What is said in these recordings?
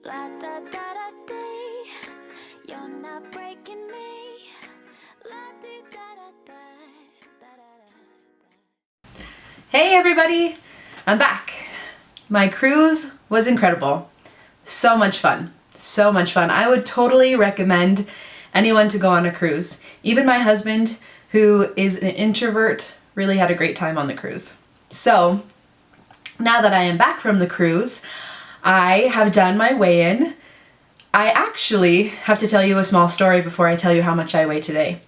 La da da da dee. You're not breaking me. La dee da da da da da da. Hey everybody, I'm back. My cruise was incredible. So much fun. So much fun. I would totally recommend anyone to go on a cruise. Even my husband, who is an introvert, really had a great time on the cruise. So now that I am back from the cruise, I have done my weigh-in. I actually have to tell you a small story before I tell you how much I weigh today.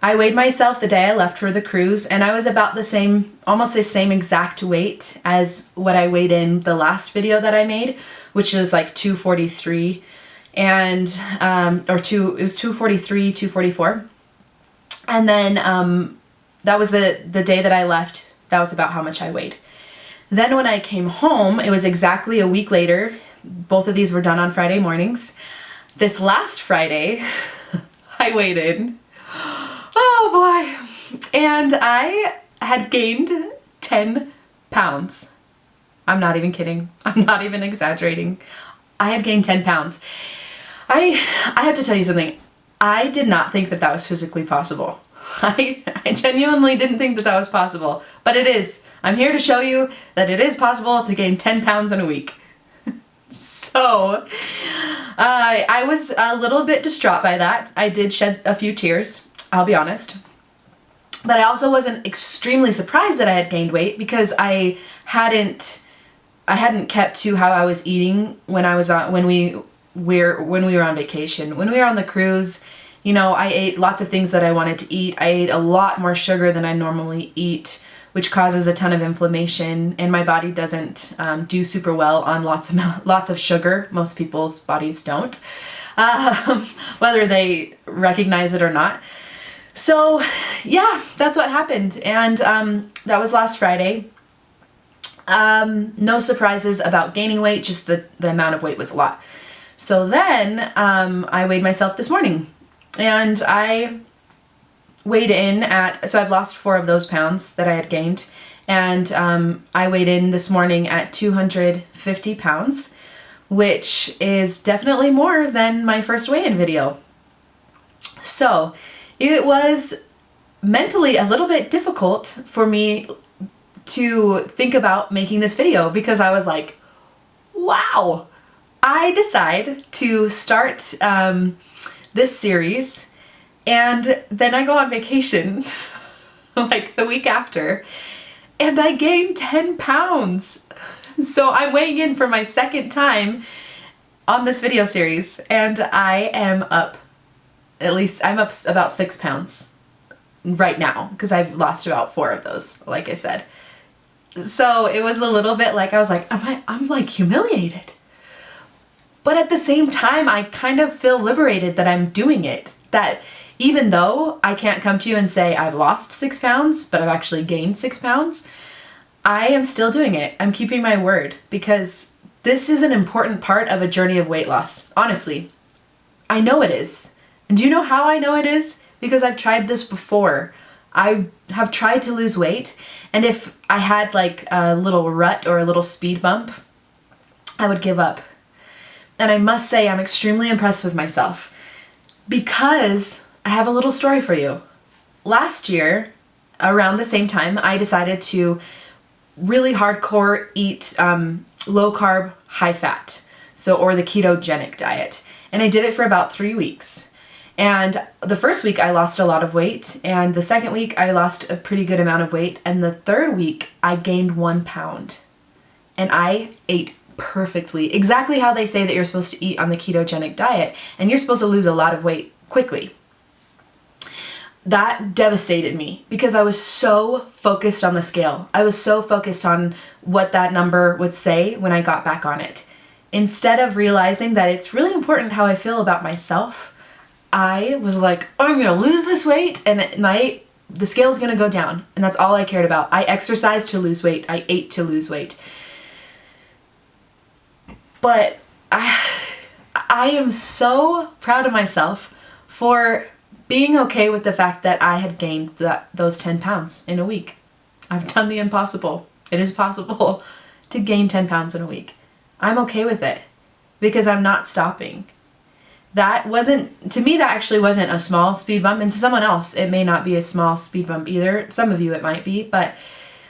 I weighed myself the day I left for the cruise, and I was about the same, almost the same exact weight as what I weighed in the last video that I made, which is like 243, and it was 243, 244. And then that was the day that I left. That was about how much I weighed. Then when I came home, it was exactly a week later. Both of these were done on Friday mornings. This last Friday, I weighed in. Oh boy. And I had gained 10 pounds. I'm not even kidding. I'm not even exaggerating. I had gained 10 pounds. I have to tell you something. I did not think that that was physically possible. I genuinely didn't think that that was possible, but it is. I'm here to show you that it is possible to gain 10 pounds in a week. So, I was a little bit distraught by that. I did shed a few tears, I'll be honest. But I also wasn't extremely surprised that I had gained weight because I hadn't kept to how I was eating when we were on vacation. When we were on the cruise, you know, I ate lots of things that I wanted to eat. I ate a lot more sugar than I normally eat, which causes a ton of inflammation, and my body doesn't do super well on lots of sugar. Most people's bodies don't, whether they recognize it or not. So yeah, that's what happened, and that was last Friday. No surprises about gaining weight, just the amount of weight was a lot. So then I weighed myself this morning, and I weighed in so I've lost 4 of those pounds that I had gained, and I weighed in this morning at 250 pounds, which is definitely more than my first weigh-in video. So it was mentally a little bit difficult for me to think about making this video because I was like, wow, I decide to start this series, and then I go on vacation like the week after, and I gained 10 pounds. So I'm weighing in for my second time on this video series, and I am up, I'm up about 6 pounds right now because I've lost about 4 of those, like I said. So it was a little bit like, I was like, I'm like humiliated. But at the same time, I kind of feel liberated that I'm doing it. That even though I can't come to you and say I've lost 6 pounds, but I've actually gained 6 pounds, I am still doing it. I'm keeping my word because this is an important part of a journey of weight loss. Honestly, I know it is. And do you know how I know it is? Because I've tried this before. I have tried to lose weight, and if I had like a little rut or a little speed bump, I would give up. And I must say I'm extremely impressed with myself because I have a little story for you. Last year, around the same time, I decided to really hardcore eat low carb, high fat, or the ketogenic diet. And I did it for about 3 weeks. And the first week I lost a lot of weight, and the second week I lost a pretty good amount of weight, and the third week I gained 1 pound. And I ate perfectly, exactly how they say that you're supposed to eat on the ketogenic diet, and you're supposed to lose a lot of weight quickly. That devastated me because I was so focused on the scale. I was so focused on what that number would say when I got back on it. Instead of realizing that it's really important how I feel about myself, I was like, oh, I'm gonna lose this weight, and at night the scale's gonna go down, and that's all I cared about. I exercised to lose weight. I ate to lose weight. But I am so proud of myself for being okay with the fact that I had gained those 10 pounds in a week. I've done the impossible. It is possible to gain 10 pounds in a week. I'm okay with it. because I'm not stopping. That wasn't, to me, that actually wasn't a small speed bump. And to someone else, it may not be a small speed bump either. Some of you it might be, but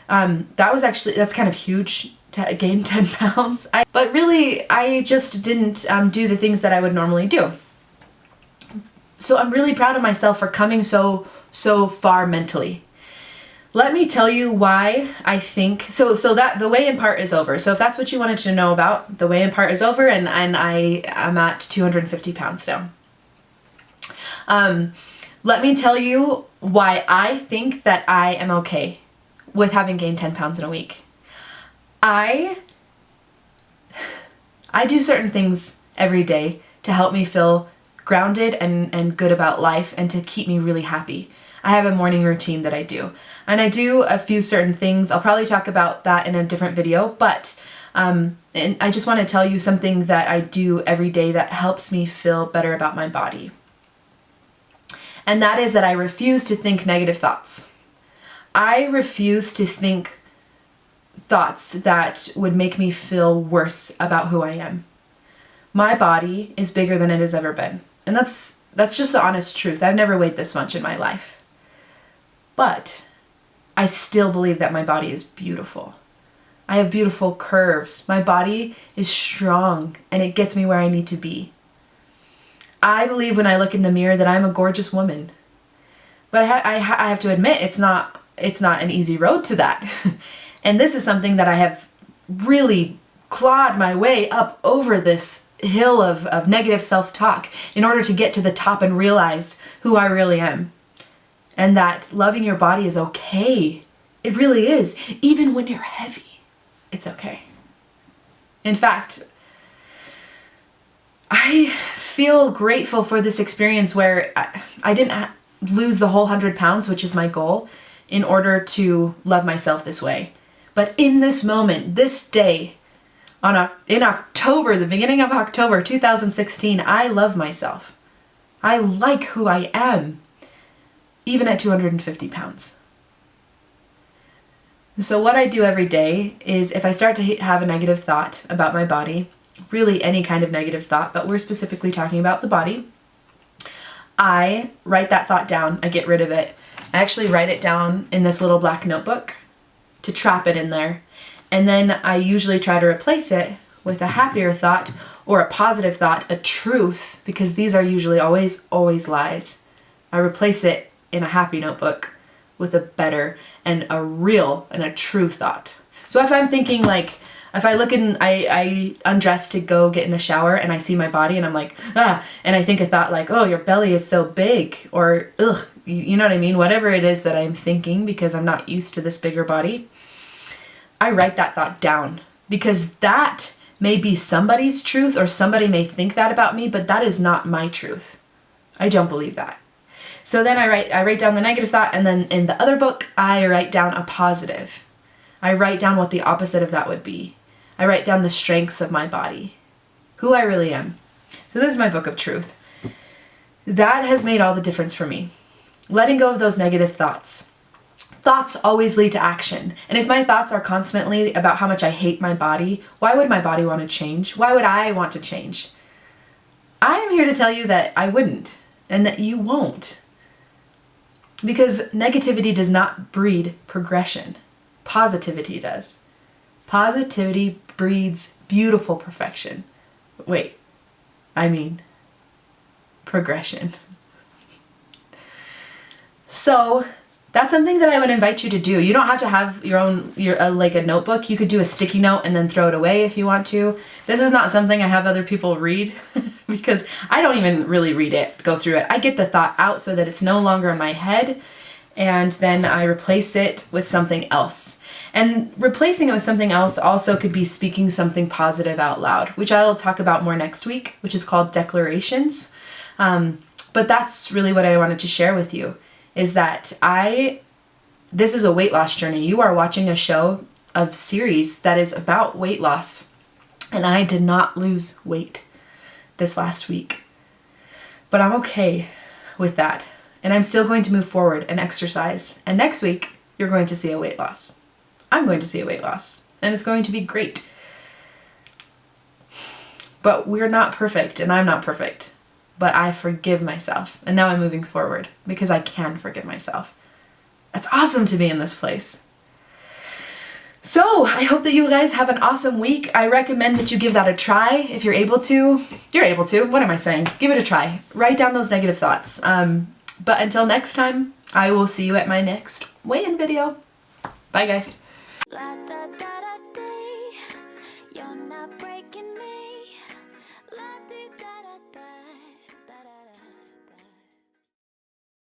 that's kind of huge to gain 10 pounds. But really, I just didn't do the things that I would normally do. So I'm really proud of myself for coming so far mentally. Let me tell you why I think, so that the weigh-in part is over. So if that's what you wanted to know about, the weigh-in part is over, and I am at 250 pounds now. Let me tell you why I think that I am okay with having gained 10 pounds in a week. I do certain things every day to help me feel grounded and good about life and to keep me really happy. I have a morning routine that I do. And I do a few certain things. I'll probably talk about that in a different video, but and I just want to tell you something that I do every day that helps me feel better about my body. And that is that I refuse to think negative thoughts. I refuse to think thoughts that would make me feel worse about who I am. My body is bigger than it has ever been. And that's just the honest truth. I've never weighed this much in my life. But I still believe that my body is beautiful. I have beautiful curves. My body is strong and it gets me where I need to be. I believe when I look in the mirror that I'm a gorgeous woman. But I have to admit, it's not an easy road to that. And this is something that I have really clawed my way up over this hill of negative self-talk in order to get to the top and realize who I really am. And that loving your body is okay. It really is. Even when you're heavy, it's okay. In fact, I feel grateful for this experience where I didn't lose the whole 100 pounds, which is my goal, in order to love myself this way. But in this moment, this day, in October, the beginning of October 2016, I love myself. I like who I am, even at 250 pounds. So what I do every day is if I start to have a negative thought about my body, really any kind of negative thought, but we're specifically talking about the body, I write that thought down. I get rid of it. I actually write it down in this little black notebook to trap it in there. And then I usually try to replace it with a happier thought or a positive thought, a truth, because these are usually always lies. I replace it in a happy notebook with a better and a real and a true thought. So if I'm thinking like, if I look in, I undress to go get in the shower and I see my body and I'm like, and I think a thought like, oh, your belly is so big, or ugh, you know what I mean? Whatever it is that I'm thinking because I'm not used to this bigger body, I write that thought down because that may be somebody's truth or somebody may think that about me, but that is not my truth. I don't believe that. So then I write down the negative thought, and then in the other book, I write down a positive. I write down what the opposite of that would be. I write down the strengths of my body, who I really am. So this is my book of truth. That has made all the difference for me. Letting go of those negative thoughts. Thoughts always lead to action. And if my thoughts are constantly about how much I hate my body, why would my body want to change? Why would I want to change? I am here to tell you that I wouldn't, and that you won't. Because negativity does not breed progression. Positivity does. Positivity breeds beautiful perfection. Wait, I mean progression. So that's something that I would invite you to do. You don't have to have like a notebook. You could do a sticky note and then throw it away if you want to. This is not something I have other people read because I don't even really read it, go through it. I get the thought out so that it's no longer in my head, and then I replace it with something else. And replacing it with something else also could be speaking something positive out loud, which I'll talk about more next week, which is called declarations. But that's really what I wanted to share with you, is that this is a weight loss journey. You are watching a show of series that is about weight loss. And I did not lose weight this last week. But I'm okay with that. And I'm still going to move forward and exercise. And next week, you're going to see a weight loss. I'm going to see a weight loss. And it's going to be great. But we're not perfect, and I'm not perfect. But I forgive myself, and now I'm moving forward because I can forgive myself. It's awesome to be in this place. So I hope that you guys have an awesome week. I recommend that you give that a try if you're able to. You're able to. What am I saying? Give it a try. Write down those negative thoughts. But until next time, I will see you at my next weigh-in video. Bye, guys. La da da